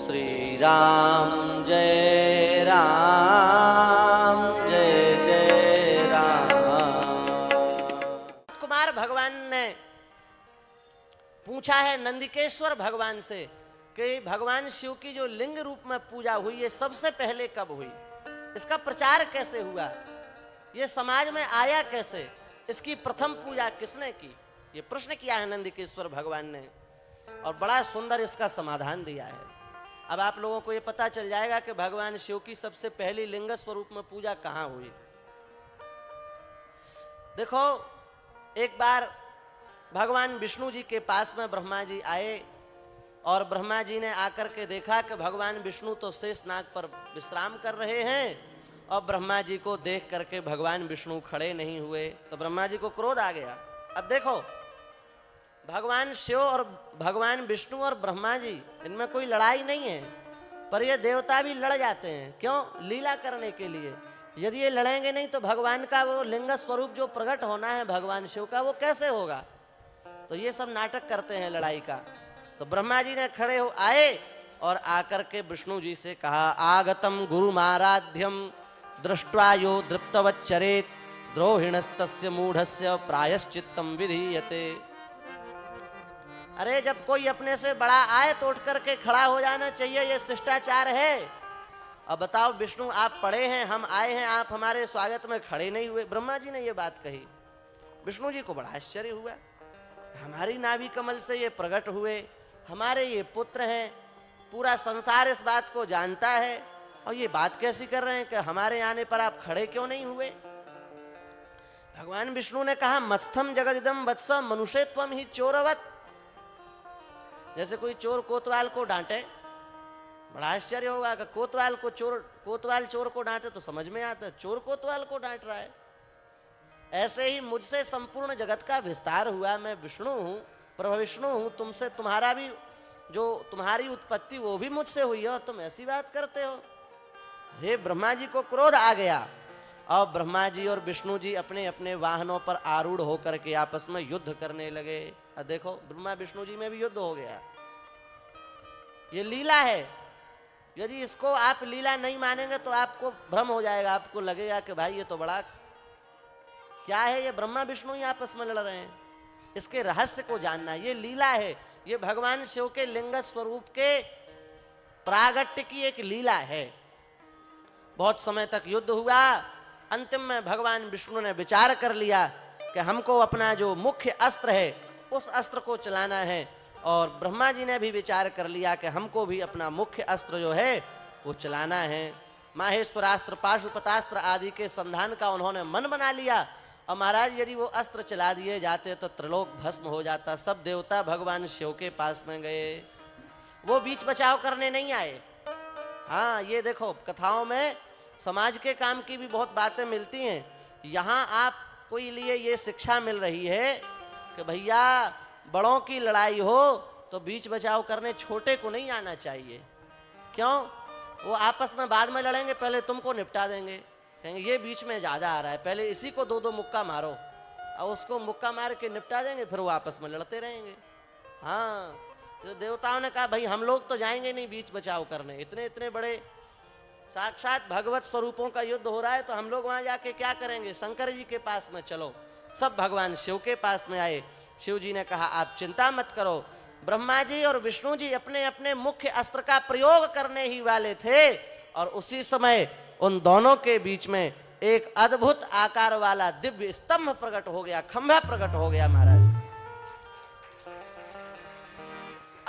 श्री राम जय राम। कुमार भगवान ने पूछा है नंदिकेश्वर भगवान से कि भगवान शिव की जो लिंग रूप में पूजा हुई ये सबसे पहले कब हुई, इसका प्रचार कैसे हुआ, ये समाज में आया कैसे, इसकी प्रथम पूजा किसने की, ये प्रश्न किया है नंदिकेश्वर भगवान ने और बड़ा सुंदर इसका समाधान दिया है। अब आप लोगों को ये पता चल जाएगा कि भगवान शिव की सबसे पहली लिंग स्वरूप में पूजा कहाँ हुई। देखो, एक बार भगवान विष्णु जी के पास में ब्रह्मा जी आए और ब्रह्मा जी ने आकर के देखा कि भगवान विष्णु तो शेषनाग पर विश्राम कर रहे हैं और ब्रह्मा जी को देख करके भगवान विष्णु खड़े नहीं हुए, तो ब्रह्मा जी को क्रोध आ गया। अब देखो, भगवान शिव और भगवान विष्णु और ब्रह्मा जी इनमें कोई लड़ाई नहीं है, पर ये देवता भी लड़ जाते हैं। क्यों? लीला करने के लिए। यदि ये लड़ेंगे नहीं तो भगवान का वो लिंग स्वरूप जो प्रकट होना है भगवान शिव का, वो कैसे होगा? तो ये सब नाटक करते हैं लड़ाई का। तो ब्रह्मा जी ने खड़े हो आए और आकर के विष्णु जी से कहा, आगतम गुरुमाराध्यम दृष्ट्वा यो दृप्तवच्चरेत द्रोहिणस्तस्य मूढ़स्य प्रायश्चित्तम विधीयते। अरे जब कोई अपने से बड़ा आए तो उठ करके खड़ा हो जाना चाहिए, ये शिष्टाचार है। अब बताओ विष्णु आप पढ़े हैं, हम आए हैं, आप हमारे स्वागत में खड़े नहीं हुए। ब्रह्मा जी ने ये बात कही, विष्णु जी को बड़ा आश्चर्य हुआ। हमारी नाभि कमल से ये प्रकट हुए, हमारे ये पुत्र हैं, पूरा संसार इस बात को जानता है और ये बात कैसी कर रहे हैं कि हमारे आने पर आप खड़े क्यों नहीं हुए? भगवान विष्णु ने कहा, मत्स्थम जगदिदम वत्स मनुष्य त्वम ही चोरवत। जैसे कोई चोर कोतवाल को डांटे, बड़ा आश्चर्य होगा कि कोतवाल चोर को डांटे तो समझ में आता है, चोर कोतवाल को डांट रहा है। ऐसे ही मुझसे संपूर्ण जगत का विस्तार हुआ। मैं विष्णु हूँ, प्रभु विष्णु हूँ, तुमसे तुम्हारा भी जो तुम्हारी उत्पत्ति वो भी मुझसे हुई है और तुम ऐसी बात करते हो। हे ब्रह्मा जी को क्रोध आ गया और ब्रह्मा जी और विष्णु जी अपने अपने वाहनों पर आरूढ़ होकर के आपस में युद्ध करने लगे। अब देखो, ब्रह्मा विष्णु जी में भी युद्ध हो गया। ये लीला है, यदि इसको आप लीला नहीं मानेंगे तो आपको भ्रम हो जाएगा, आपको लगेगा कि भाई ये तो बड़ा क्या है, ये ब्रह्मा विष्णु ही आपस में लड़ रहे हैं। इसके रहस्य को जानना, ये लीला है, ये भगवान शिव के लिंग स्वरूप के प्रागट्य की एक लीला है। बहुत समय तक युद्ध हुआ, अंतिम में भगवान विष्णु ने विचार कर लिया कि हमको अपना जो मुख्य अस्त्र है उस अस्त्र को चलाना है, और ब्रह्मा जी ने भी विचार कर लिया कि हमको भी अपना मुख्य अस्त्र जो है वो चलाना है। माहेश्वरास्त्र, पाशुपतास्त्र आदि के संधान का उन्होंने मन बना लिया और महाराज यदि वो अस्त्र चला दिए जाते तो त्रिलोक भस्म हो जाता। सब देवता भगवान शिव के पास में गए, वो बीच बचाव करने नहीं आए। हाँ, ये देखो, कथाओं में समाज के काम की भी बहुत बातें मिलती हैं। यहाँ आपको लिए ये शिक्षा मिल रही है कि भैया बड़ों की लड़ाई हो तो बीच बचाव करने छोटे को नहीं आना चाहिए। क्यों? वो आपस में बाद में लड़ेंगे, पहले तुमको निपटा देंगे, कहेंगे ये बीच में ज्यादा आ रहा है, पहले इसी को दो दो मुक्का मारो और उसको मुक्का मार के निपटा देंगे, फिर वो आपस में लड़ते रहेंगे। हाँ, तो देवताओं ने कहा भाई हम लोग तो जाएंगे नहीं बीच बचाव करने, इतने इतने बड़े साक्षात भगवत स्वरूपों का युद्ध हो रहा है तो हम लोग वहां जाके क्या करेंगे? शंकर जी के पास में चलो। सब भगवान शिव के पास में आए। शिव जी ने कहा आप चिंता मत करो। ब्रह्मा जी और विष्णु जी अपने अपने मुख्य अस्त्र का प्रयोग करने ही वाले थे और उसी समय उन दोनों के बीच में एक अद्भुत आकार वाला दिव्य स्तंभ प्रकट हो गया, खंभा प्रकट हो गया महाराज।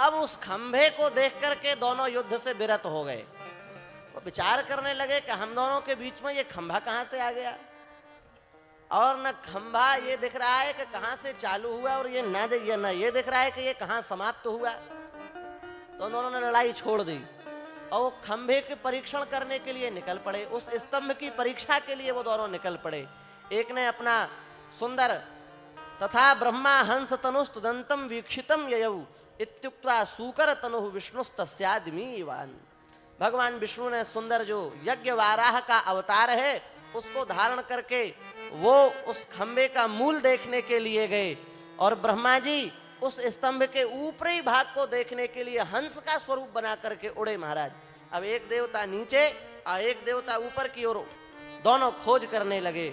अब उस खंभे को देख करके दोनों युद्ध से विरत हो गए। वो विचार करने लगे कि हम दोनों के बीच में ये खंभा कहां से आ गया, और न खंभा ये दिख रहा है कि कहां से चालू हुआ और ये न ये दिख रहा है कि ये कहां समाप्त हुआ। तो दोनों ने लड़ाई छोड़ दी और वो खंभे के परीक्षण करने के लिए निकल पड़े, उस स्तंभ की परीक्षा के लिए वो दोनों निकल पड़े। एक ने अपना सुंदर तथा ब्रह्मा हंस तनुस्तुदंतम वीक्षितम ययौ इत्युक्त्वा सूकर तनु विष्णुस्तस्यादिमीवान्। भगवान विष्णु ने सुंदर जो यज्ञ वाराह का अवतार है उसको धारण करके वो उस खंबे का मूल देखने के लिए गए और ब्रह्मा जी उस स्तंभ के ऊपरी भाग को देखने के लिए हंस का स्वरूप बना करके उड़े महाराज। अब एक देवता नीचे और एक देवता ऊपर की ओर दोनों खोज करने लगे।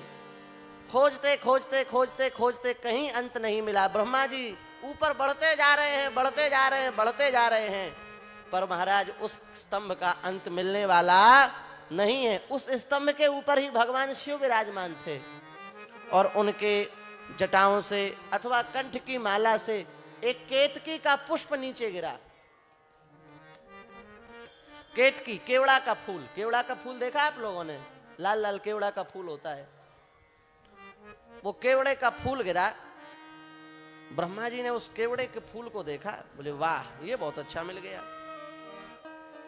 खोजते खोजते खोजते खोजते कहीं अंत नहीं मिला। ब्रह्मा जी ऊपर बढ़ते जा रहे हैं, बढ़ते जा रहे हैं, बढ़ते जा रहे हैं, पर महाराज उस स्तंभ का अंत मिलने वाला नहीं है। उस स्तंभ के ऊपर ही भगवान शिव विराजमान थे और उनके जटाओं से अथवा कंठ की माला से एक केतकी का पुष्प नीचे गिरा। केतकी, केवड़ा का फूल, केवड़ा का फूल देखा आप लोगों ने? लाल लाल केवड़ा का फूल होता है, वो केवड़े का फूल गिरा। ब्रह्मा जी ने उस केवड़े के फूल को देखा, बोले वाह ये बहुत अच्छा मिल गया।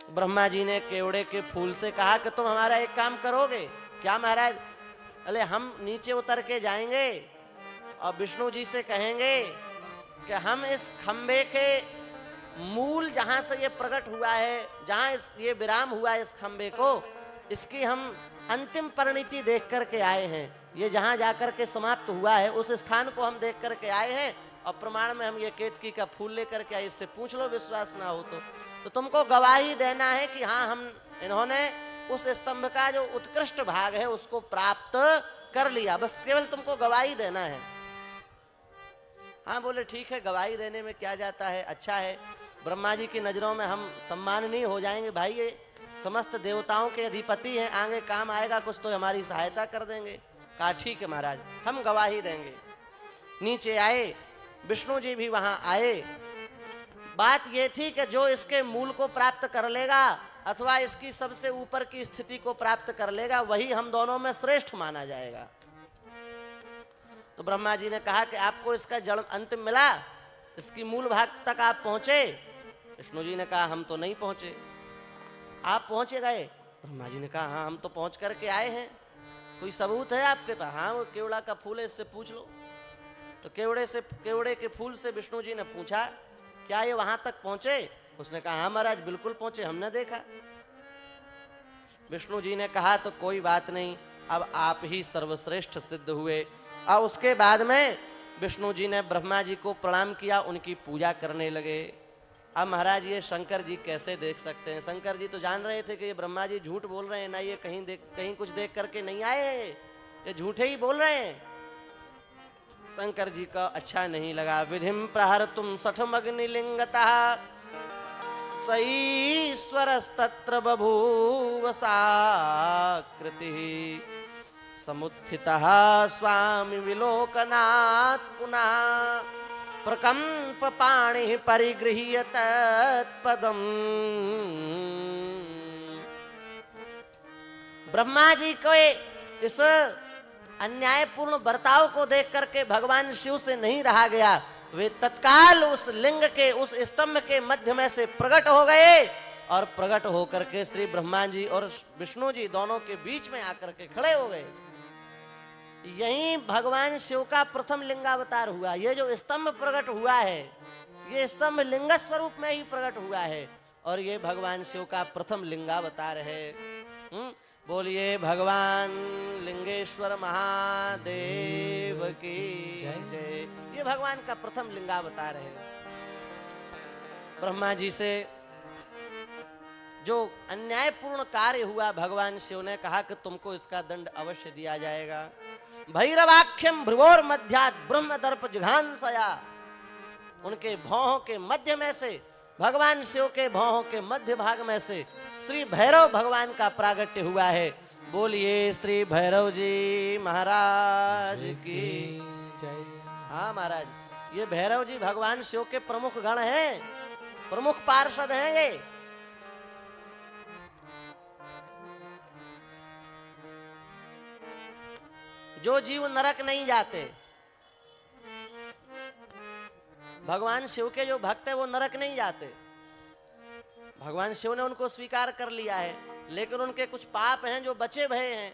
ब्रह्मा जी ने केवड़े के फूल से कहा कि तुम हमारा एक काम करोगे क्या महाराज? अरे हम नीचे उतर के जाएंगे और विष्णु जी से कहेंगे कि हम इस खंबे के मूल जहां से ये प्रकट हुआ है, जहां ये विराम हुआ है इस खंबे को, इसकी हम अंतिम परिणति देख करके आए हैं। ये जहां जाकर के समाप्त हुआ है उस स्थान को हम देख करके आए हैं और प्रमाण में हम ये केतकी का फूल लेकर के आए। इससे पूछ लो, विश्वास ना हो तो तुमको गवाही देना है कि हाँ हम इन्होंने उस स्तंभ का जो उत्कृष्ट भाग है उसको प्राप्त कर लिया, बस केवल तुमको गवाही देना है। हाँ बोले ठीक है, गवाही देने में क्या जाता है, अच्छा है, ब्रह्मा जी की नजरों में हम सम्माननीय हो जाएंगे। भाई ये समस्त देवताओं के अधिपति हैं, आगे काम आएगा कुछ तो हमारी सहायता कर देंगे। कहा ठीक है महाराज, हम गवाही देंगे। नीचे आए, विष्णु जी भी वहां आए। बात ये थी कि जो इसके मूल को प्राप्त कर लेगा अथवा इसकी सबसे ऊपर की स्थिति को प्राप्त कर लेगा वही हम दोनों में श्रेष्ठ माना जाएगा। तो ब्रह्मा जी ने कहा कि आपको इसका जड़ अंत मिला, इसकी मूल भाग तक आप पहुंचे? विष्णु जी ने कहा हम तो नहीं पहुंचे। आप पहुंचे गए? ब्रह्मा जी ने कहा हाँ हम तो पहुंच करके आए हैं। कोई सबूत है आपके पास? हाँ वो केवड़ा का फूल है, इससे पूछ लो। तो केवड़े के फूल से विष्णु जी ने पूछा क्या ये वहां तक पहुंचे? उसने कहा हाँ महाराज बिल्कुल पहुंचे, हमने देखा। विष्णु जी ने कहा तो कोई बात नहीं, अब आप ही सर्वश्रेष्ठ सिद्ध हुए। और उसके बाद में विष्णु जी ने ब्रह्मा जी को प्रणाम किया, उनकी पूजा करने लगे। अब महाराज ये शंकर जी कैसे देख सकते हैं? शंकर जी तो जान रहे थे कि ये ब्रह्मा जी झूठ बोल रहे हैं, ना ये कहीं कुछ देख करके नहीं आए हैं, ये झूठे ही बोल रहे हैं। शंकर जी का अच्छा नहीं लगा। विधिम प्रहर तुम सठमग्निलिंगतः सईश्वरस्तत्र बभूव साकृति समुत्थितः स्वामी विलोकनात् पुनः प्रकंप पाणि परिगृह्य तत्पदम। ब्रह्मा जी को इस अन्यायपूर्ण बर्ताव को देख करके भगवान शिव से नहीं रहा गया। वे तत्काल उस लिंग के, उस स्तंभ के मध्य में से प्रकट हो गए और प्रकट होकर के श्री ब्रह्मा जी और विष्णु जी दोनों के बीच में आकर के खड़े हो गए। यही भगवान शिव का प्रथम लिंगावतार हुआ। ये जो स्तंभ प्रकट हुआ है ये स्तंभ लिंग स्वरूप में ही प्रकट हुआ है और ये भगवान शिव का प्रथम लिंगावतार है। बोलिए भगवान लिंगेश्वर महादेव की जय। ये भगवान का प्रथम लिंगावतार है। ब्रह्मा जी से जो अन्यायपूर्ण कार्य हुआ भगवान शिव ने कहा कि तुमको इसका दंड अवश्य दिया जाएगा। भैरवाख्यम भ्रुवोर मध्यात् ब्रह्म दर्प जिघांसया। उनके भौहों के मध्य में से, भगवान शिव के भौहों के मध्य भाग में से श्री भैरव भगवान का प्रागट्य हुआ है। बोलिए श्री भैरव जी महाराज की जय। हाँ महाराज, ये भैरव जी भगवान शिव के प्रमुख गण हैं, प्रमुख पार्षद हैं। ये जो जीव नरक नहीं जाते, भगवान शिव के जो भक्त है वो नरक नहीं जाते। भगवान शिव ने उनको स्वीकार कर लिया है, लेकिन उनके कुछ पाप हैं जो बचे भये हैं।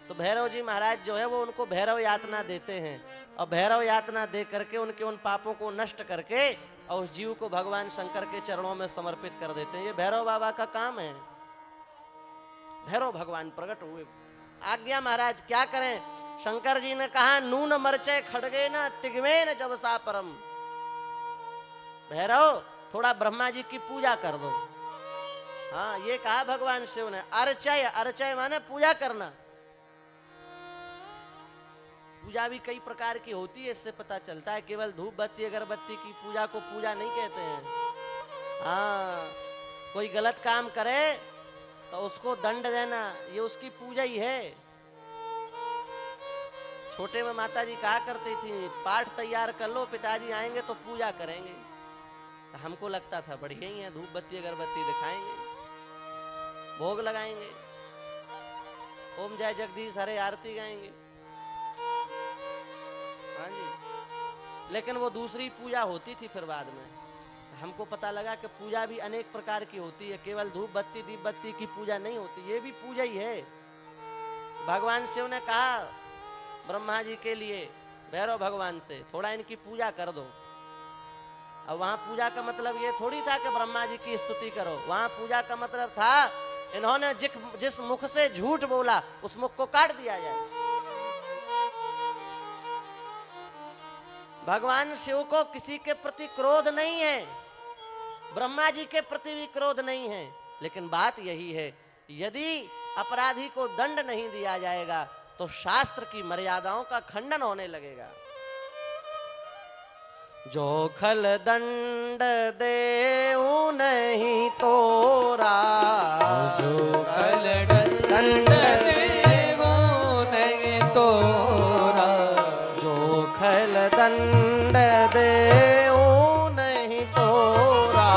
तो भैरव जी महाराज जो है वो उनको भैरव यातना देते हैं और भैरव यातना दे करके उनके उन पापों को नष्ट करके और उस जीव को भगवान शंकर के चरणों में समर्पित कर देते हैं। ये भैरव बाबा का काम है। भैरव भगवान प्रकट हुए। आज्ञा महाराज क्या करें? शंकर जी ने कहा नून मरचे खड़गे न तिगवे न जब सा परम। भैरव थोड़ा ब्रह्मा जी की पूजा कर दो। हाँ, ये कहा भगवान शिव ने। अर्चय, अर्चय माने पूजा करना। पूजा भी कई प्रकार की होती है, इससे पता चलता है। केवल धूप बत्ती अगरबत्ती की पूजा को पूजा नहीं कहते हैं। हाँ, कोई गलत काम करे तो उसको दंड देना, ये उसकी पूजा ही है। छोटे में माता जी कहा करती थी, पाठ तैयार कर लो, पिताजी आएंगे तो पूजा करेंगे। हमको लगता था बढ़िया ही है, धूप बत्ती अगरबत्ती दिखाएंगे, भोग लगाएंगे, ओम जय जगदीश हरे आरती गाएंगे। हाँ जी, लेकिन वो दूसरी पूजा होती थी। फिर बाद में हमको पता लगा कि पूजा भी अनेक प्रकार की होती है, केवल धूप बत्ती दीप बत्ती की पूजा नहीं होती, ये भी पूजा ही है। भगवान शिव ने कहा ब्रह्मा जी के लिए, भैरव भगवान से, थोड़ा इनकी पूजा कर दो। अब वहां पूजा का मतलब ये थोड़ी था कि ब्रह्मा जी की स्तुति करो। वहां पूजा का मतलब था इन्होंने जिस मुख से झूठ बोला उस मुख को काट दिया जाए। भगवान शिव को किसी के प्रति क्रोध नहीं है, ब्रह्मा जी के प्रति भी क्रोध नहीं है, लेकिन बात यही है, यदि अपराधी को दंड नहीं दिया जाएगा तो शास्त्र की मर्यादाओं का खंडन होने लगेगा। जो खल दंड देऊ नहीं तोरा, जो खल दंड देऊ नहीं तोरा, जो खल दंड देऊ नहीं तोरा,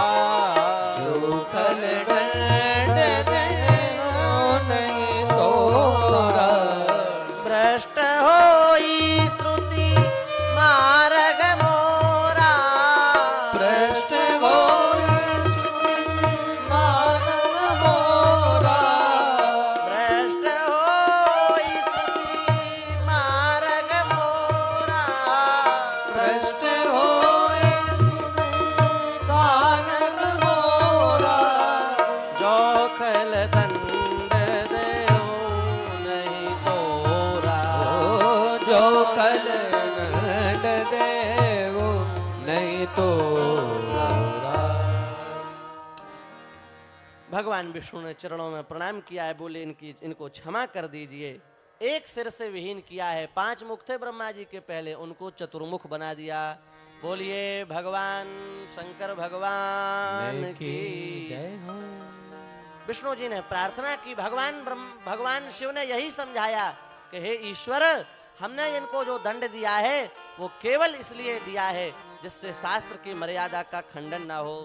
जो खल दंड देऊ नहीं तोरा, भ्रष्ट होई श्रुति मार्ग मोरा, भ्रष्ट होई श्रुति मार्ग मोरा, भ्रष्ट होई श्रुति मार्ग मोरा, भ्रष्ट होई श्रुति मार्ग मोरा, जो खल दंड देऊ नहीं तोरा, जो खल दंड देऊ नहीं तोरा। भगवान विष्णु ने चरणों में प्रणाम किया है, बोले इनको क्षमा कर दीजिए। एक सिर से विहीन किया है, 5 मुख थे ब्रह्मा जी के पहले, उनको चतुर्मुख बना दिया। बोलिए भगवान शंकर भगवान की जय हो। विष्णु जी ने प्रार्थना की। भगवान शिव ने यही समझाया कि हे ईश्वर, हमने इनको जो दंड दिया है वो केवल इसलिए दिया है जिससे शास्त्र की मर्यादा का खंडन ना हो।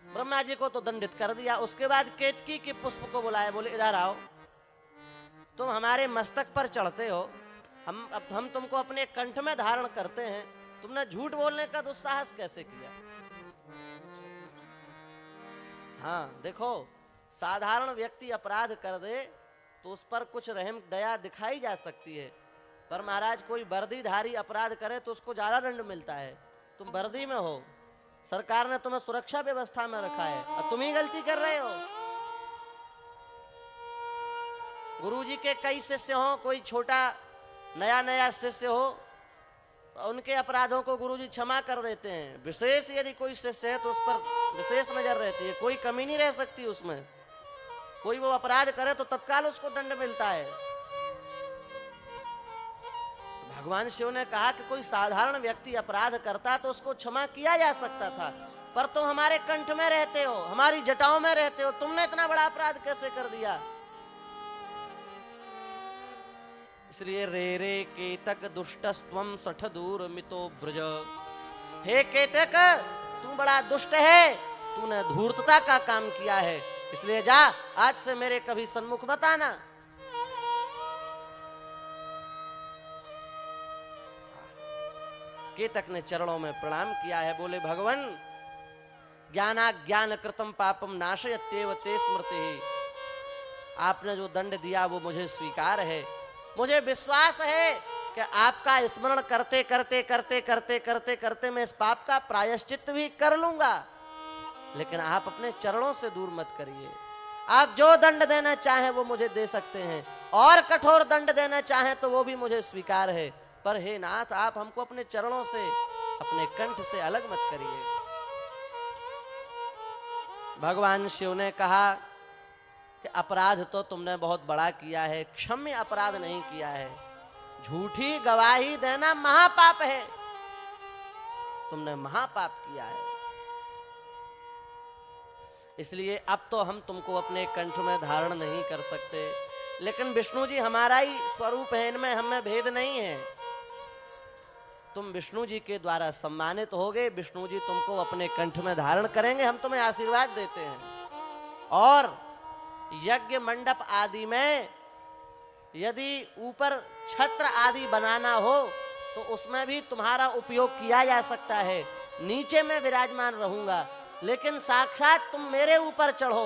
ब्रह्मा जी को तो दंडित कर दिया। उसके बाद केतकी के पुष्प को बुलाया, बोले इधर आओ, तुम हमारे मस्तक पर चढ़ते हो, हम तुमको अपने कंठ में धारण करते हैं, तुमने झूठ बोलने का दुस्साहस कैसे किया? हाँ देखो, साधारण व्यक्ति अपराध कर दे तो उस पर कुछ रहम दया दिखाई जा सकती है, पर महाराज कोई वर्दीधारी अपराध करे तो उसको ज्यादा दंड मिलता है। तुम वर्दी में हो, सरकार ने तुम्हें सुरक्षा व्यवस्था में रखा है और तुम ही गलती कर रहे हो। गुरुजी के कई शिष्य हो, कोई छोटा नया शिष्य हो तो उनके अपराधों को गुरुजी क्षमा कर देते हैं। विशेष यदि कोई शिष्य है तो उस पर विशेष नजर रहती है, कोई कमी नहीं रह सकती उसमें। कोई वो अपराध करे तो तत्काल उसको दंड मिलता है। तो भगवान शिव ने कहा कि कोई साधारण व्यक्ति अपराध करता तो उसको क्षमा किया जा सकता था, पर तुम हमारे कंठ में रहते हो, हमारी जटाओं में रहते हो, तुमने इतना बड़ा अपराध कैसे कर दिया? इसलिए रे केतक दुष्टस्त्वं सठ दूर मितो ब्रज। हे केतक, तू बड़ा दुष्ट है, तूने धूर्तता का काम किया है, इसलिए जा, आज से मेरे कभी सन्मुख मत आना। केतक ने चरणों में प्रणाम किया है, बोले भगवान ज्ञानाज्ञान कृतम पापम नाशयत्येव ते स्मृति। आपने जो दंड दिया वो मुझे स्वीकार है, मुझे विश्वास है कि आपका स्मरण करते करते करते करते करते करते मैं इस पाप का प्रायश्चित भी कर लूंगा, लेकिन आप अपने चरणों से दूर मत करिए। आप जो दंड देना चाहें वो मुझे दे सकते हैं, और कठोर दंड देना चाहें तो वो भी मुझे स्वीकार है, पर हे नाथ, आप हमको अपने चरणों से, अपने कंठ से अलग मत करिए। भगवान शिव ने कहा कि अपराध तो तुमने बहुत बड़ा किया है, क्षम्य अपराध नहीं किया है। झूठी गवाही देना महापाप है, तुमने महापाप किया है। इसलिए अब तो हम तुमको अपने कंठ में धारण नहीं कर सकते, लेकिन विष्णु जी हमारा ही स्वरूप है, इनमें हमें भेद नहीं है। तुम विष्णु जी के द्वारा सम्मानित होगे, विष्णु जी तुमको अपने कंठ में धारण करेंगे, हम तुम्हें आशीर्वाद देते हैं। और यज्ञ मंडप आदि में यदि ऊपर छत्र आदि बनाना हो तो उसमें भी तुम्हारा उपयोग किया जा सकता है। नीचे मैं विराजमान रहूंगा, लेकिन साक्षात तुम मेरे ऊपर चढ़ो,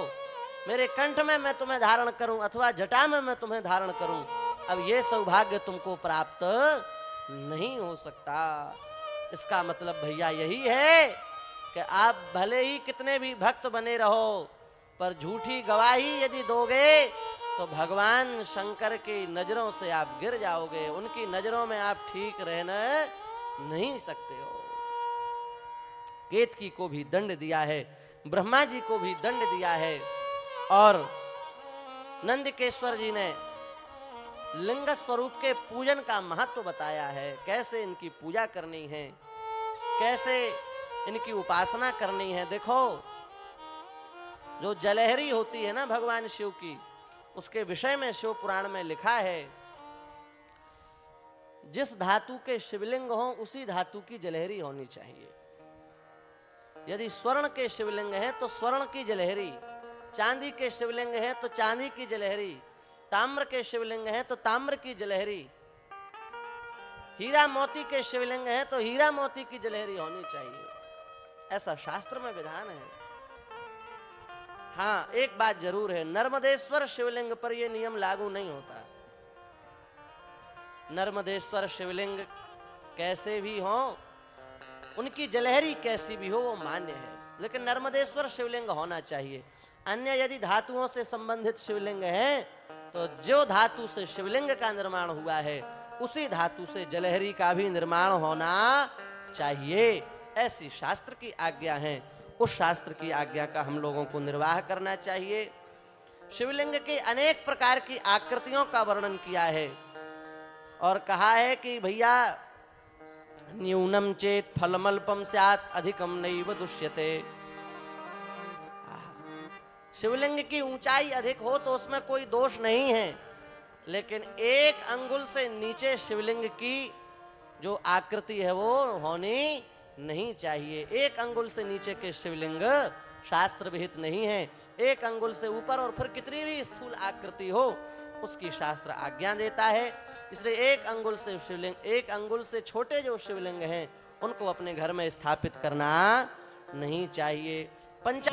मेरे कंठ में मैं तुम्हें धारण करूं अथवा जटा में मैं तुम्हें धारण करूं। अब ये सौभाग्य तुमको प्राप्त नहीं हो सकता। इसका मतलब भैया यही है कि आप भले ही कितने भी भक्त बने रहो, पर झूठी गवाही यदि दोगे तो भगवान शंकर की नजरों से आप गिर जाओगे, उनकी नजरों में आप ठीक रहना नहीं सकते हो। केतकी को भी दंड दिया है, ब्रह्मा जी को भी दंड दिया है, और नंदकेश्वर जी ने लिंग स्वरूप के पूजन का महत्व बताया है, कैसे इनकी पूजा करनी है, कैसे इनकी उपासना करनी है। देखो, जो जलहरी होती है ना भगवान शिव की, उसके विषय में शिव पुराण में लिखा है, जिस धातु के शिवलिंग हो उसी धातु की जलहरी होनी चाहिए। यदि स्वर्ण के शिवलिंग है तो स्वर्ण की जलहरी, चांदी के शिवलिंग है तो चांदी की जलहरी, ताम्र के शिवलिंग है तो ताम्र की जलहरी, हीरा मोती के शिवलिंग है तो हीरा मोती की जलहरी होनी चाहिए। ऐसा शास्त्र में विधान है। हाँ, एक बात जरूर है, नर्मदेश्वर शिवलिंग पर यह नियम लागू नहीं होता। नर्मदेश्वर शिवलिंग कैसे भी हो, उनकी जलहरी कैसी भी हो, वो मान्य है, लेकिन नर्मदेश्वर शिवलिंग होना चाहिए। अन्य यदि धातुओं से संबंधित शिवलिंग है तो जो धातु से शिवलिंग का निर्माण हुआ है उसी धातु से जलहरी का भी निर्माण होना चाहिए। ऐसी शास्त्र की आज्ञा है। उस शास्त्र की आज्ञा का हम लोगों को निर्वाह करना चाहिए। शिवलिंग की अनेक प्रकार की आकृतियों का वर्णन किया है और कहा है कि भैया न्यूनम चेत फलमल्पम स्यात् अधिकम नैव दुष्यते। शिवलिंग की ऊंचाई अधिक हो तो उसमें कोई दोष नहीं है, लेकिन 1 अंगुल से नीचे शिवलिंग की जो आकृति है वो होनी नहीं चाहिए। 1 अंगुल से नीचे के शिवलिंग शास्त्र विहित नहीं है। 1 अंगुल से ऊपर और फिर कितनी भी स्थूल आकृति हो उसकी शास्त्र आज्ञा देता है। इसलिए 1 अंगुल से शिवलिंग, 1 अंगुल से छोटे जो शिवलिंग हैं उनको अपने घर में स्थापित करना नहीं चाहिए। पंचा